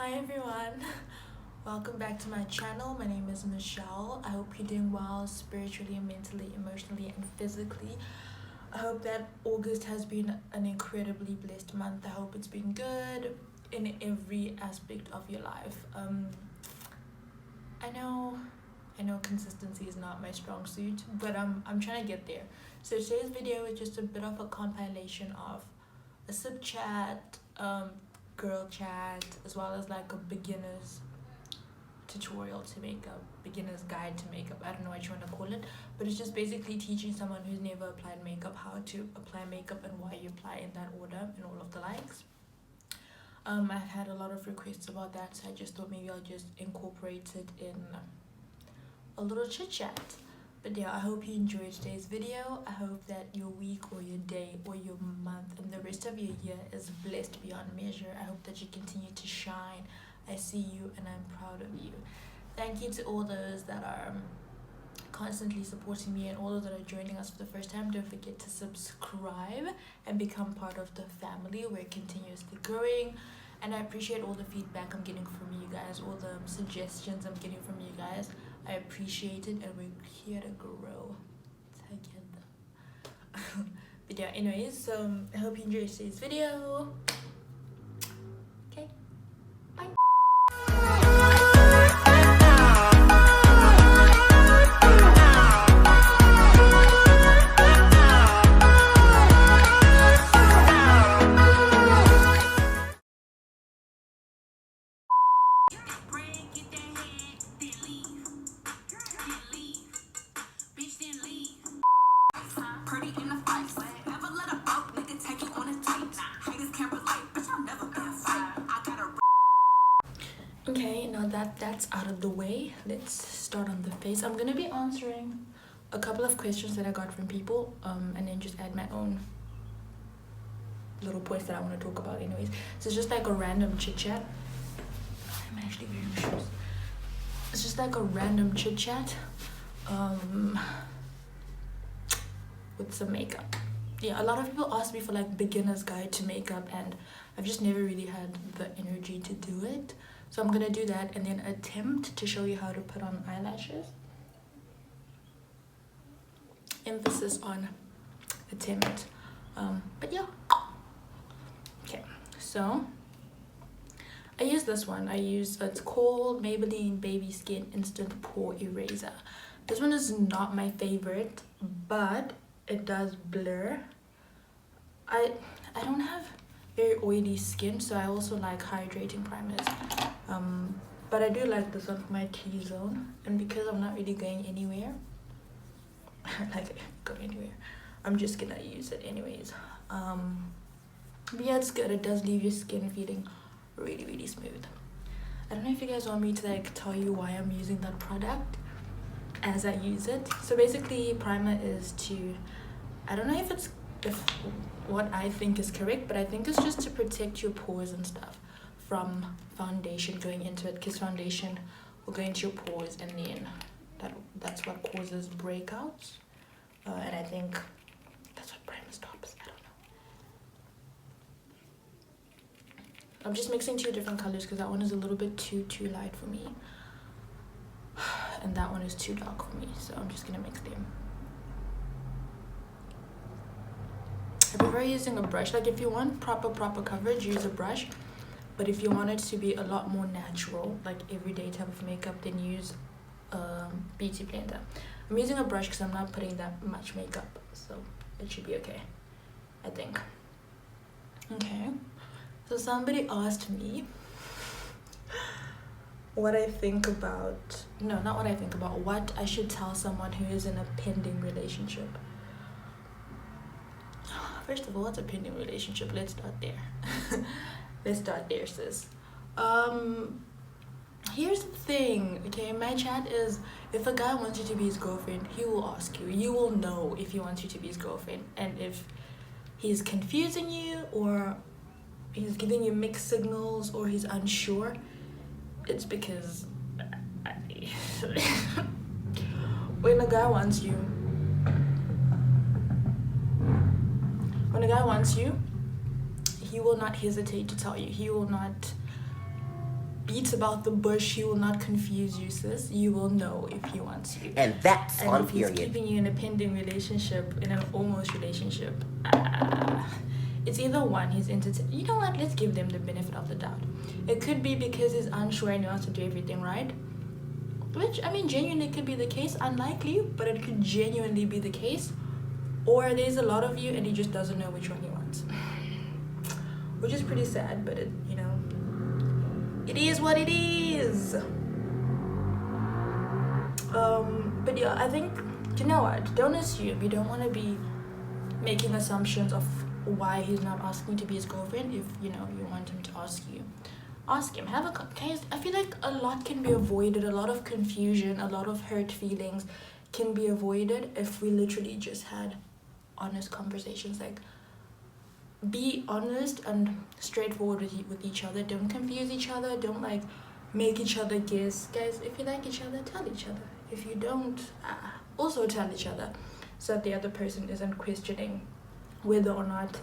Hi everyone, welcome back to my channel. My name is Michelle. I hope you're doing well spiritually, mentally, emotionally, and physically. I hope that August has been an incredibly blessed month. I hope it's been good in every aspect of your life. I know consistency is not my strong suit, but I'm trying to get there. So today's video is just a bit of a compilation of a sip chat, girl chat, as well as like a beginner's tutorial to makeup, beginner's guide to makeup. I don't know what you want to call it, but it's just basically teaching someone who's never applied makeup how to apply makeup and why you apply in that order and all of the likes. I've had a lot of requests about that, so I just thought maybe I'll just incorporate it in a little chit chat. But yeah, I hope you enjoyed today's video. I hope that your week or your day or your month and the rest of your year is blessed beyond measure. I hope that you continue to shine. I see you and I'm proud of you. Thank you to all those that are constantly supporting me and all those that are joining us for the first time. Don't forget to subscribe and become part of the family. We're continuously growing, and I appreciate all the feedback I'm getting from you guys, all the suggestions I'm getting from you guys. I appreciate it, and we're here to grow together. But yeah, anyways, so I hope you enjoyed today's video. Okay, bye. Okay, now that's out of the way, let's start on the face. I'm gonna be answering a couple of questions that I got from people, and then just add my own little points that I want to talk about anyways. So it's just like a random chit chat. I'm actually wearing shoes. It's just like a random chit chat with some makeup. Yeah, a lot of people ask me for like beginner's guide to makeup, and I've just never really had the energy to do it. So I'm gonna do that and then attempt to show you how to put on eyelashes. Emphasis on attempt. But yeah. Okay, so I use this one. It's called Maybelline Baby Skin Instant Pore Eraser. This one is not my favorite, but it does blur. I don't have very oily skin, so I also like hydrating primers. But I do like this one for my T-zone, and because I'm not really going anywhere, I'm just gonna use it anyways. But yeah, it's good. It does leave your skin feeling really, really smooth. I don't know if you guys want me to like tell you why I'm using that product as I use it. So basically, primer is to, I don't know if what I think is correct, but I think it's just to protect your pores and stuff from foundation going into it, because foundation will go into your pores and then that's what causes breakouts, and I think that's what primer stops. I don't know. I'm just mixing two different colors because that one is a little bit too light for me, and that one is too dark for me, so I'm just gonna mix them. I prefer using a brush. Like if you want proper coverage, use a brush. But if you want it to be a lot more natural, like everyday type of makeup, then use a beauty blender. I'm using a brush because I'm not putting that much makeup, so it should be okay, I think. Okay, so somebody asked me what I think about, no, not what I think about, what I should tell someone who is in a pending relationship. First of all, what's a pending relationship? Let's start there. Let's start there, sis. Here's the thing, okay? My chat is, if a guy wants you to be his girlfriend, he will ask you. You will know if he wants you to be his girlfriend. And if he's confusing you, or he's giving you mixed signals, or he's unsure, it's because when a guy wants you, he will not hesitate to tell you. He will not beats about the bush. He will not confuse you, sis. You will know if he wants you. And that's and on if period. He's keeping you in a pending relationship, in an almost relationship. It's either one, he's you know what? Let's give them the benefit of the doubt. It could be because he's unsure and he wants to do everything right. Which, I mean, genuinely could be the case. Unlikely, but it could genuinely be the case. Or there's a lot of you and he just doesn't know which one he wants. Which is pretty sad, but it, you know, it is what it is. But yeah, I think, you know what? Don't assume. You don't want to be making assumptions of why he's not asking to be his girlfriend. If, you know, you want him to ask you. Ask him. Have a case. I feel like a lot can be avoided. A lot of confusion, a lot of hurt feelings can be avoided if we literally just had honest conversations. Like, be honest and straightforward with each other. Don't confuse each other. Don't like make each other guess. Guys, if you like each other, tell each other. If you don't, also tell each other, so that the other person isn't questioning whether or not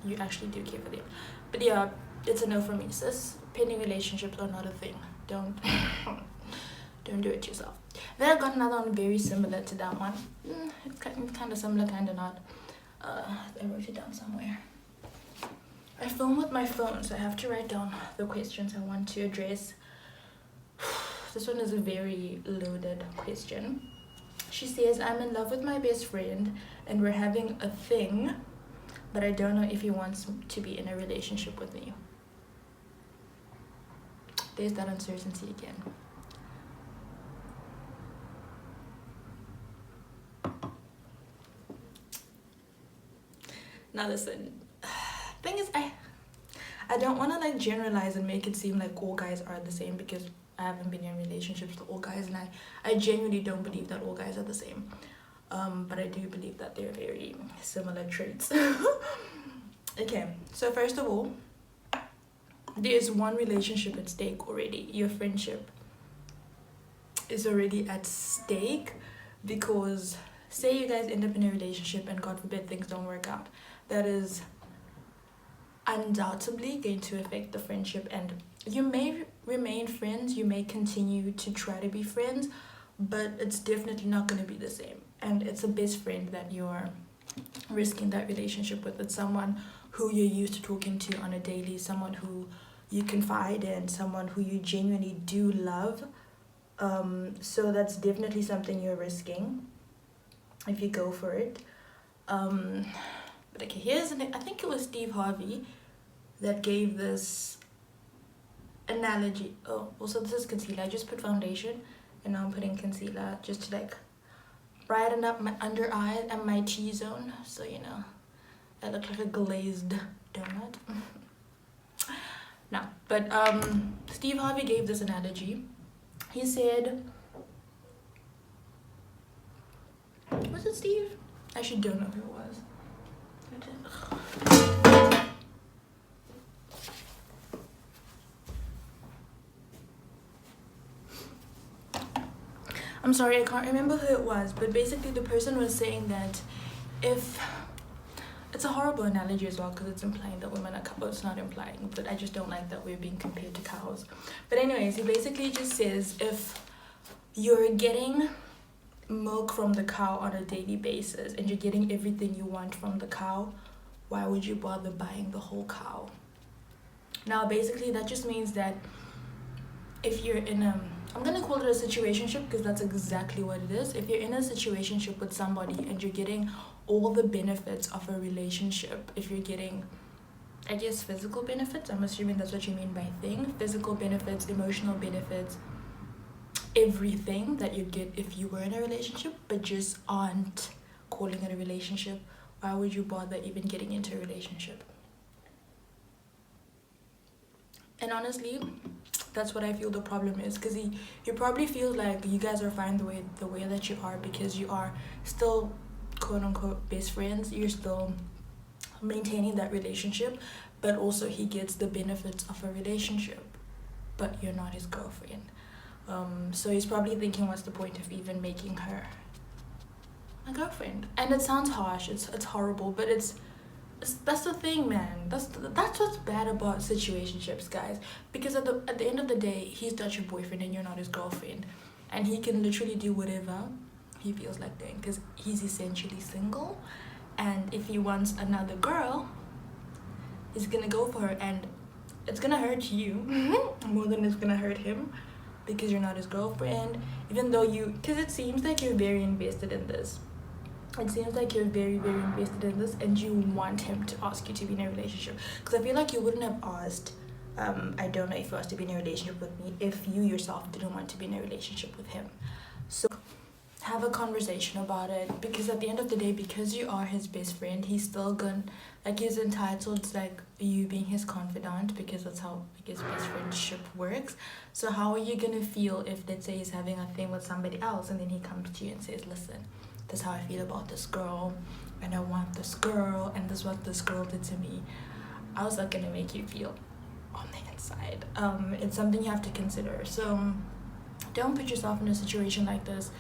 you actually do care for them. But yeah, it's a no for me, sis. Pending relationships are not a thing. Don't do it yourself. Then I got another one very similar to that one. It's kind of similar, kind of not. I wrote it down somewhere. I film with my phone, so I have to write down the questions I want to address. This one is a very loaded question. She says, I'm in love with my best friend and we're having a thing, but I don't know if he wants to be in a relationship with me. There's that uncertainty again. Now listen, thing is, I don't want to like generalize and make it seem like all guys are the same, because I haven't been in relationships with all guys, and I genuinely don't believe that all guys are the same. But I do believe that they're very similar traits. Okay, so first of all, there's one relationship at stake already. Your friendship is already at stake, because say you guys end up in a relationship and God forbid things don't work out. That is undoubtedly going to affect the friendship, and you may remain friends, you may continue to try to be friends, but it's definitely not going to be the same. And it's a best friend that you're risking that relationship with. It's someone who you're used to talking to on a daily, someone who you confide in, someone who you genuinely do love. So that's definitely something you're risking if you go for it. But okay, here's I think it was Steve Harvey that gave this analogy. Oh, also this is concealer. I just put foundation and now I'm putting concealer just to like brighten up my under eye and my T-zone, so you know I look like a glazed donut. No, but Steve Harvey gave this analogy. He said, was it Steve? I actually don't know who it was. I'm sorry, I can't remember who it was, but basically the person was saying that if, it's a horrible analogy as well, because it's implying that women are cows. It's not implying, but I just don't like that we're being compared to cows. But anyways, he basically just says, if you're getting milk from the cow on a daily basis and you're getting everything you want from the cow, why would you bother buying the whole cow? Now basically that just means that if you're in a, I'm gonna call it a situationship, because that's exactly what it is. If you're in a situationship with somebody and you're getting all the benefits of a relationship, if you're getting, I guess, physical benefits, I'm assuming that's what you mean by thing, physical benefits, emotional benefits, everything that you get if you were in a relationship but just aren't calling it a relationship, why would you bother even getting into a relationship? And honestly, that's what I feel the problem is, because he probably feels like you guys are fine the way that you are, because you are still quote unquote best friends, you're still maintaining that relationship, but also he gets the benefits of a relationship, but you're not his girlfriend. So he's probably thinking, what's the point of even making her my girlfriend? And it sounds harsh, it's horrible, but it's That's the thing, man. That's what's bad about situationships, guys. Because at the end of the day, he's not your boyfriend and you're not his girlfriend, and he can literally do whatever he feels like doing because he's essentially single. And if he wants another girl, he's gonna go for her, and it's gonna hurt you more than it's gonna hurt him because you're not his girlfriend. Even though because it seems like you're very invested in this. It seems like you're very, very invested in this, and you want him to ask you to be in a relationship. Because I feel like you wouldn't have asked, I don't know if you asked to be in a relationship with me if you yourself didn't want to be in a relationship with him. So have a conversation about it, because at the end of the day, because you are his best friend, he's still gonna, like, he's entitled to, like, you being his confidant, because that's how, like, his best friendship works. So how are you gonna feel if, let's say, he's having a thing with somebody else and then he comes to you and says, listen, this is how I feel about this girl, and I want this girl, and this is what this girl did to me? How's that gonna make you feel on the inside? It's something you have to consider. So don't put yourself in a situation like this,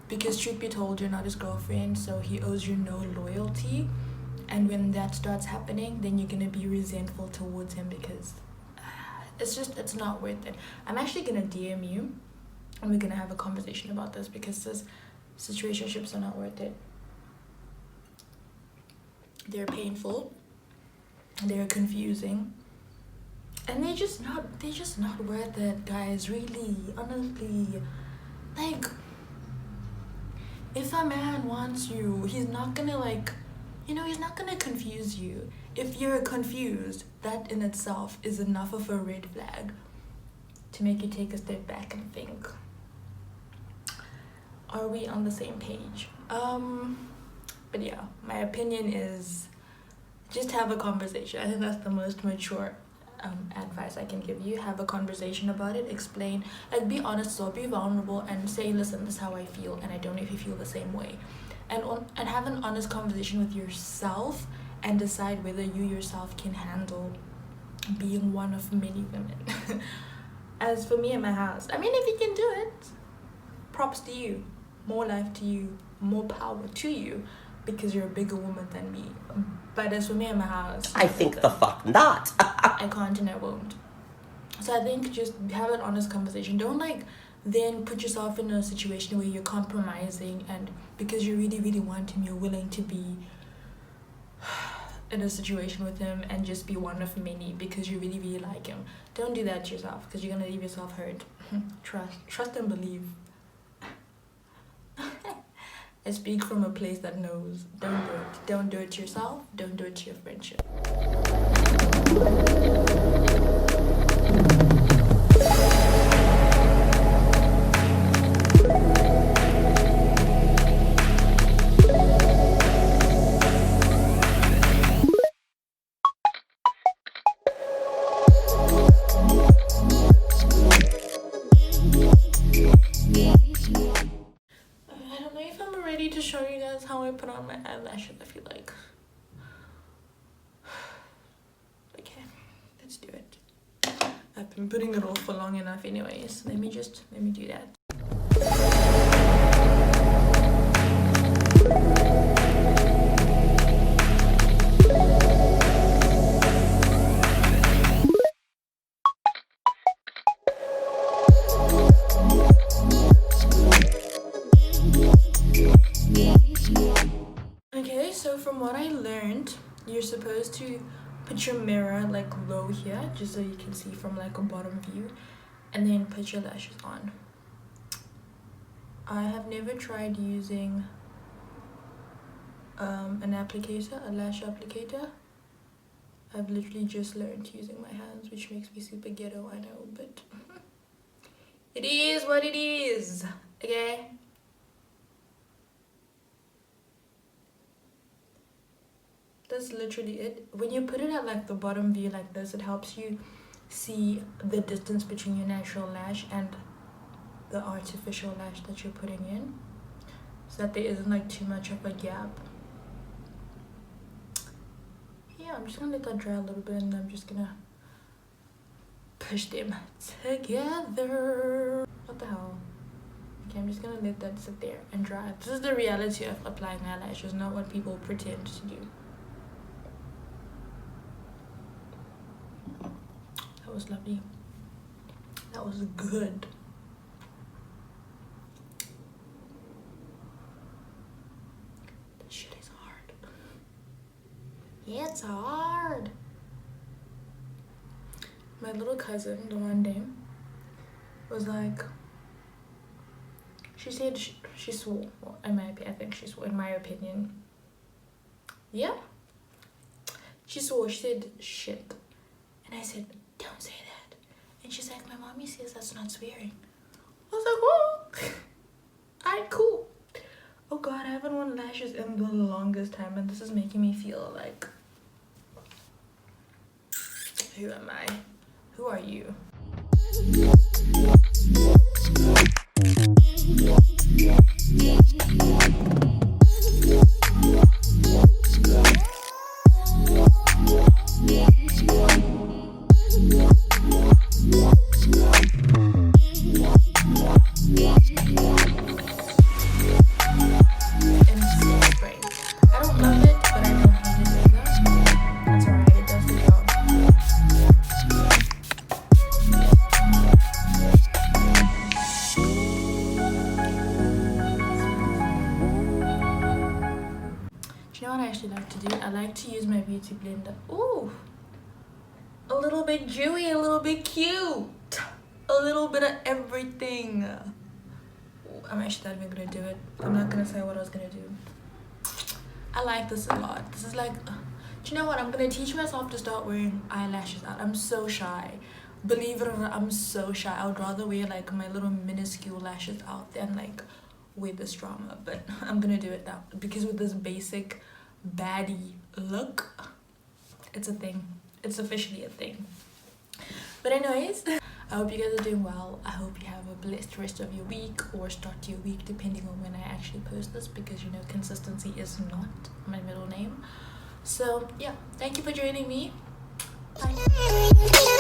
because truth be told, you're not his girlfriend, so he owes you no loyalty. And when that starts happening, then you're gonna be resentful towards him, because it's not worth it. I'm actually gonna DM you and we're gonna have a conversation about this, because this situationships are not worth it. They're painful, they're confusing, and they're just not worth it, guys. Really, honestly, like, if a man wants you, he's not gonna, like, he's not gonna confuse you. If you're confused, that in itself is enough of a red flag to make you take a step back and think, are we on the same page? But yeah, my opinion is just have a conversation. I think that's the most mature advice I can give you. Have a conversation about it, explain, like, be honest, so be vulnerable, and say, listen, this is how I feel, and I don't know if you feel the same way. And have an honest conversation with yourself, and decide whether you yourself can handle being one of many women. As for me and my house, I mean, if you can do it, props to you. More life to you, more power to you, because you're a bigger woman than me. But as for me and my house, I think the fuck not. I can't and I won't. So I think just have an honest conversation. Don't, like, then put yourself in a situation where you're compromising, and because you really, really want him, you're willing to be in a situation with him and just be one of many because you really, really like him. Don't do that to yourself, because you're gonna leave yourself hurt. Trust and believe. I speak from a place that knows. Don't do it. Don't do it to yourself. Don't do it to your friendship. To show you guys how I put on my eyelashes, I feel like. Okay, let's do it. I've been putting it off for long enough anyways. Let me do that. Okay, so from what I learned, you're supposed to put your mirror, like, low here, just so you can see from, like, a bottom view, and then put your lashes on. I have never tried using an applicator, a lash applicator. I've literally just learned using my hands, which makes me super ghetto, I know, but it is what it is, okay? That's literally it. When you put it at, like, the bottom view like this, it helps you see the distance between your natural lash and the artificial lash that you're putting in, so that there isn't, like, too much of a gap. Yeah, I'm just gonna let that dry a little bit, and I'm just gonna push them together. What the hell? Okay, I'm just gonna let that sit there and dry. This is the reality of applying eyelashes, not what people pretend to do. was lovely. That was good. This shit is hard. Yeah, it's hard. My little cousin, the one day, was like, she said she swore. Well, I think she swore, in my opinion. Yeah. She swore, she said shit. And I said, don't say that. And she's like, my mommy says that's not swearing. I was like, well, alright, cool. Oh god, I haven't worn lashes in the longest time, and this is making me feel like, who am I? Who are you? You know what I actually like to do? I like to use my beauty blender. Ooh, a little bit dewy, a little bit cute, a little bit of everything. Ooh, I'm actually not even gonna do it. I'm not gonna say what I was gonna do. I like this a lot. This is like, do you know what? I'm gonna teach myself to start wearing eyelashes out. I'm so shy. Believe it or not, I'm so shy. I would rather wear like my little minuscule lashes out than like with this drama, but I'm gonna do it now because with this basic baddie look, it's a thing. It's officially a thing. But anyways, I hope you guys are doing well. I hope you have a blessed rest of your week or start to your week, depending on when I actually post this, because you know consistency is not my middle name. So yeah, thank you for joining me. Bye.